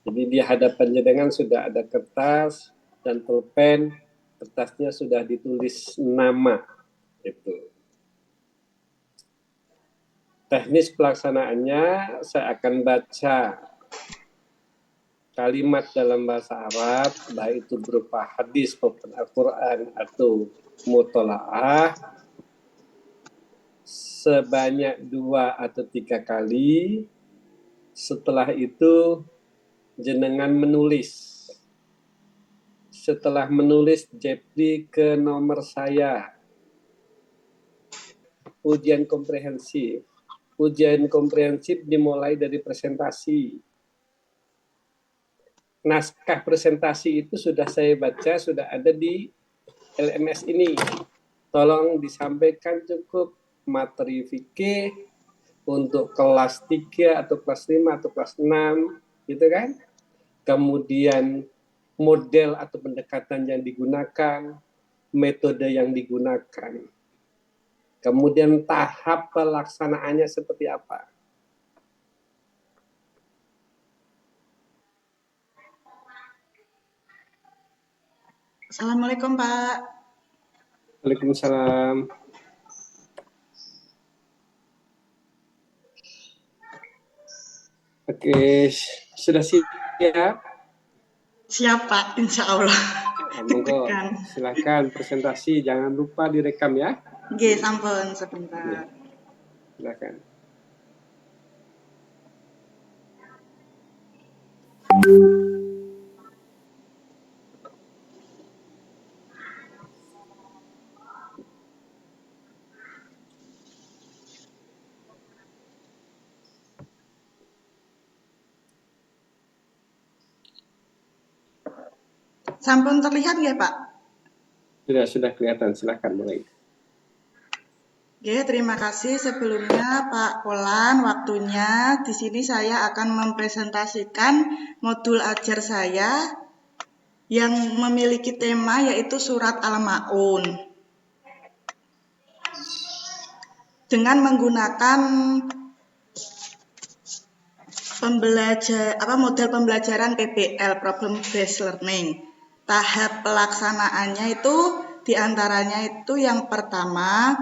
Jadi di hadapan jenengan sudah ada kertas dan pulpen, kertasnya sudah ditulis nama. Itu. Teknis pelaksanaannya saya akan baca kalimat dalam bahasa Arab, baik itu berupa hadis maupun Al-Quran atau mutola'ah, sebanyak 2 atau 3 kali. Setelah itu jenengan menulis. Setelah menulis, Jepri ke nomor saya. Ujian komprehensif. Ujian komprehensif dimulai dari presentasi. Naskah presentasi itu sudah saya baca, sudah ada di LMS ini. Tolong disampaikan cukup materi fikih untuk kelas 3 atau kelas 5 atau kelas 6, gitu kan? Kemudian model atau pendekatan yang digunakan, metode yang digunakan. Kemudian tahap pelaksanaannya seperti apa. Assalamualaikum, Pak. Waalaikumsalam. Oke, sudah siap? Siap, Pak. Insya Allah. Monggo, silakan presentasi, jangan lupa direkam ya. Oke, sampun sebentar. Ya, silakan. Sampun terlihat nggak, Pak? Sudah kelihatan, silakan mulai. Oke, terima kasih sebelumnya Pak Polan waktunya. Di sini saya akan mempresentasikan modul ajar saya yang memiliki tema yaitu surat Al-Ma'un. Dengan menggunakan model pembelajaran PBL, Problem Based Learning. Tahap pelaksanaannya itu diantaranya itu yang pertama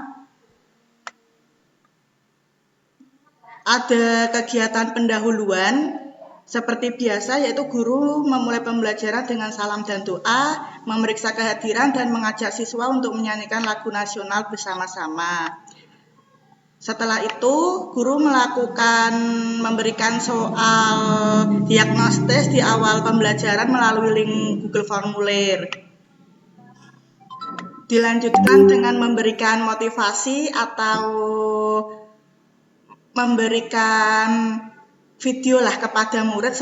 ada kegiatan pendahuluan seperti biasa, yaitu guru memulai pembelajaran dengan salam dan doa, memeriksa kehadiran dan mengajak siswa untuk menyanyikan lagu nasional bersama-sama. Setelah itu, guru memberikan soal diagnostis di awal pembelajaran melalui link Google Formulir. Dilanjutkan dengan memberikan motivasi atau memberikan video lah kepada murid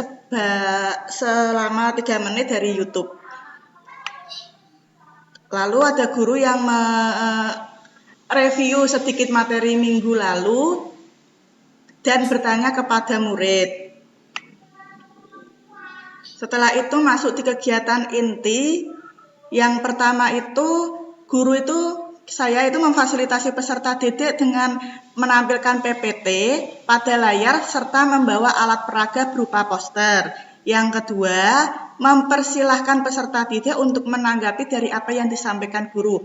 selama 3 menit dari YouTube. Lalu ada guru yang review sedikit materi minggu lalu dan bertanya kepada murid. Setelah itu masuk di kegiatan inti. Yang pertama itu saya memfasilitasi peserta didik dengan menampilkan PPT pada layar serta membawa alat peraga berupa poster. Yang kedua, mempersilahkan peserta didik untuk menanggapi dari apa yang disampaikan guru.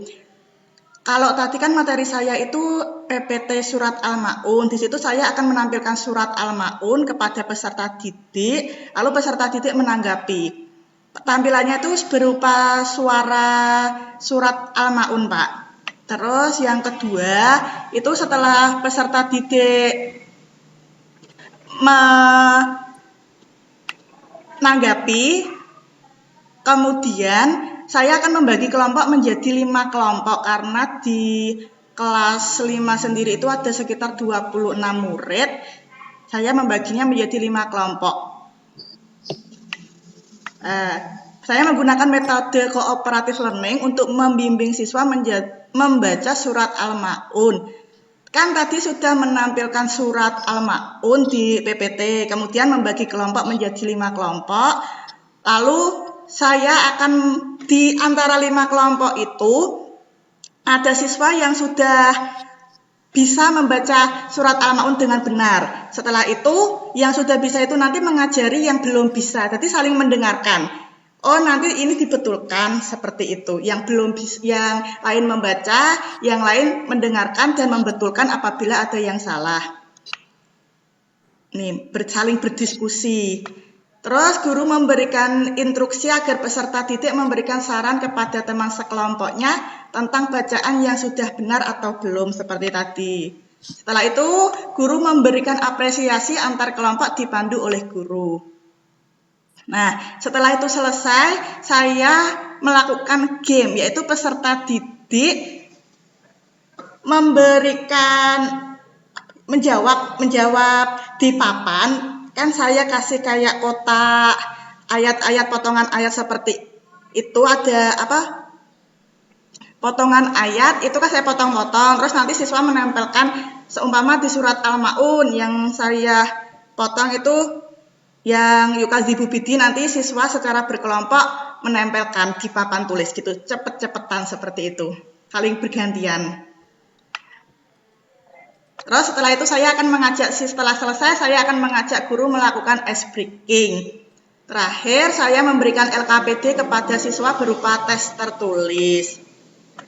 Kalau tadi kan materi saya itu PPT surat Al-Ma'un, di situ saya akan menampilkan surat Al-Ma'un kepada peserta didik, lalu peserta didik menanggapi. Tampilannya itu berupa suara surat Al-Ma'un, Pak. Terus yang kedua, itu setelah peserta didik menanggapi, kemudian saya akan membagi kelompok menjadi 5 kelompok karena di kelas 5 sendiri itu ada sekitar 26 murid. Saya membaginya menjadi 5 kelompok. Saya menggunakan metode cooperative learning untuk membimbing siswa membaca surat Al-Ma'un. Kan tadi sudah menampilkan surat Al-Ma'un di PPT, kemudian membagi kelompok menjadi 5 kelompok. Lalu saya akan di antara 5 kelompok itu ada siswa yang sudah bisa membaca surat Al-Maun dengan benar. Setelah itu, yang sudah bisa itu nanti mengajari yang belum bisa. Jadi saling mendengarkan. Oh, nanti ini dibetulkan seperti itu. Yang belum bisa, yang lain membaca, yang lain mendengarkan dan membetulkan apabila ada yang salah. Nih, saling berdiskusi. Terus guru memberikan instruksi agar peserta didik memberikan saran kepada teman sekelompoknya tentang bacaan yang sudah benar atau belum seperti tadi. Setelah itu, guru memberikan apresiasi antar kelompok dipandu oleh guru. Nah, setelah itu selesai, saya melakukan game, yaitu peserta didik menjawab di papan. Kan saya kasih kayak kotak ayat-ayat, potongan ayat seperti itu, ada potongan ayat itu kan saya potong-potong, terus nanti siswa menempelkan, seumpama di surat Al-Maun yang saya potong itu yang yukadzibu bidin, nanti siswa secara berkelompok menempelkan di papan tulis gitu, cepet-cepetan seperti itu, saling bergantian. Terus setelah itu setelah selesai saya akan mengajak guru melakukan ice breaking. Terakhir saya memberikan LKPD kepada siswa berupa tes tertulis.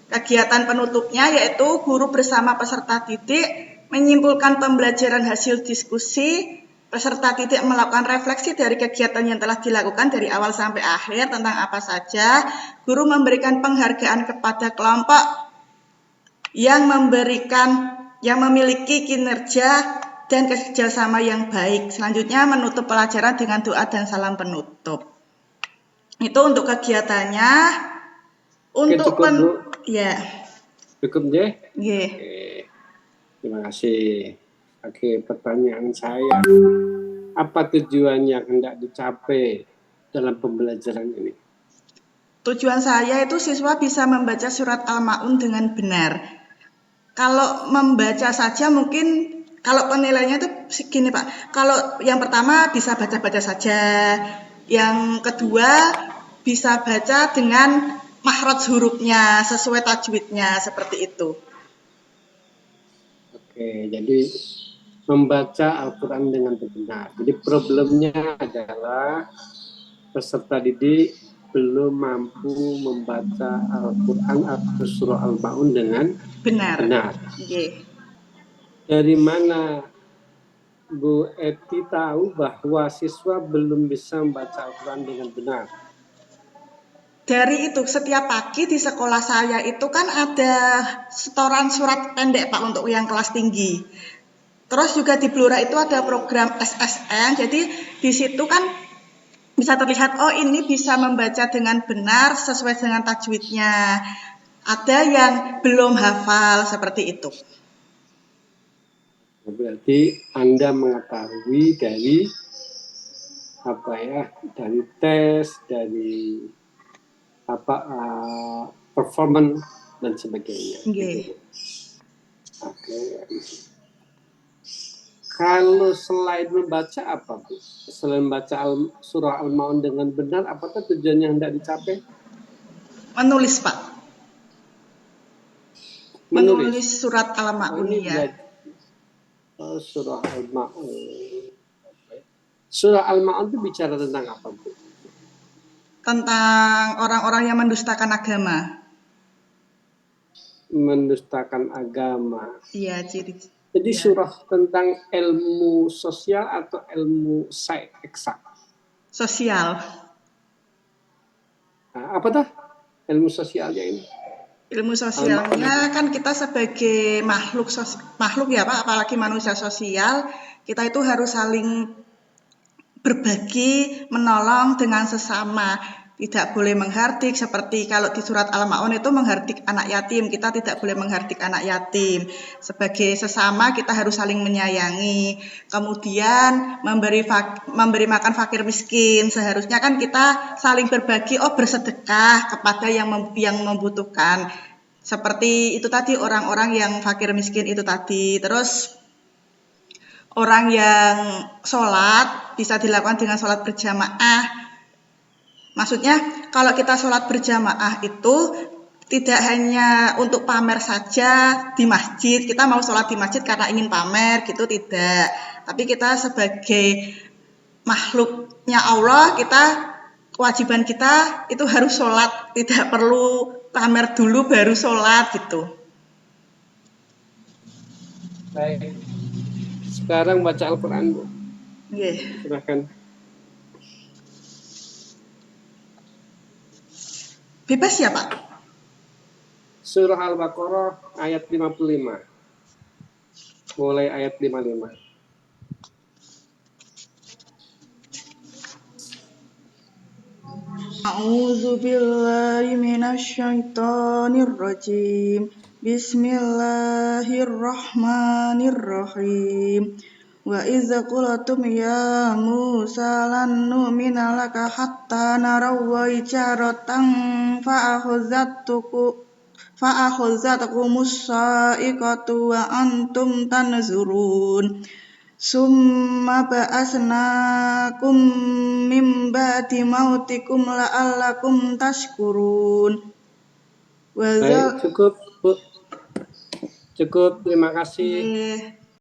Kegiatan penutupnya yaitu guru bersama peserta didik menyimpulkan pembelajaran hasil diskusi, peserta didik melakukan refleksi dari kegiatan yang telah dilakukan dari awal sampai akhir tentang apa saja, guru memberikan penghargaan kepada kelompok yang memiliki kinerja dan kerjasama yang baik. Selanjutnya menutup pelajaran dengan doa dan salam penutup. Itu untuk kegiatannya. Untuk cukup, Bu. Ya. Cukup, Jeh? Yeah. Oke. Terima kasih. Oke, pertanyaan saya. Apa tujuan yang hendak dicapai dalam pembelajaran ini? Tujuan saya itu siswa bisa membaca surat Al-Maun dengan benar. Kalau membaca saja mungkin, kalau penilaiannya itu gini Pak, kalau yang pertama bisa baca-baca saja, yang kedua bisa baca dengan makhraj hurufnya, sesuai tajwidnya, seperti itu. Oke, jadi membaca Al-Quran dengan benar. Jadi problemnya adalah peserta didik belum mampu membaca Al-Quran atau surah Al-Maun dengan benar. Yeah. Dari mana Bu Eti tahu bahwa siswa belum bisa membaca Al-Quran dengan benar? Dari itu, setiap pagi di sekolah saya itu kan ada setoran surat pendek Pak untuk yang kelas tinggi. Terus juga di Blora itu ada program SSN, jadi di situ kan bisa terlihat, oh ini bisa membaca dengan benar sesuai dengan tajwidnya. Ada yang belum hafal, seperti itu. Berarti Anda mengetahui dari dari tes, dari performance dan sebagainya. Okay. Oke. Kalau selain membaca apa, Bu? Selain membaca surah Al-Maun dengan benar, apakah tujuan yang hendak dicapai? Menulis, Pak. Menulis surat Al-Maun, ya. Surah Al-Maun. Surah Al-Maun itu bicara tentang apa, Bu? Tentang orang-orang yang mendustakan agama. Mendustakan agama. Iya, ciri. Jadi surah tentang ilmu sosial atau ilmu eksak? Sosial. Nah, apa tuh ilmu sosialnya ini? Ilmu sosialnya kan kita sebagai makhluk ya Pak, apalagi manusia sosial, kita itu harus saling berbagi, menolong dengan sesama. Tidak boleh menghardik, seperti kalau di surat Al-Maun itu menghardik anak yatim, kita tidak boleh menghardik anak yatim. Sebagai sesama kita harus saling menyayangi. Kemudian memberi makan fakir miskin, seharusnya kan kita saling berbagi, bersedekah kepada yang membutuhkan. Seperti itu tadi, orang-orang yang fakir miskin itu tadi. Terus orang yang sholat bisa dilakukan dengan sholat berjamaah. Maksudnya kalau kita sholat berjamaah itu tidak hanya untuk pamer saja di masjid, kita mau sholat di masjid karena ingin pamer gitu, tidak. Tapi kita sebagai makhluknya Allah, kewajiban kita itu harus sholat, tidak perlu pamer dulu baru sholat gitu. Baik. Sekarang baca Al-Quran, Bu. Yeah. Silakan. Bebas ya, Pak? Surah Al-Baqarah ayat 55. Mulai ayat 55. A'udzu billahi minasyaitonir rajim. Bismillahirrahmanirrahim. Wa idza qultum ya Musa lan nu'mina laka hatta naraw ijaratan fa'akhazatukumus sa'iqatu wa antum tanzurun. Summa ba'asnakum min ba'di mautikum la'allakum tashkurun. Baik, cukup, Bu. Cukup, terima kasih.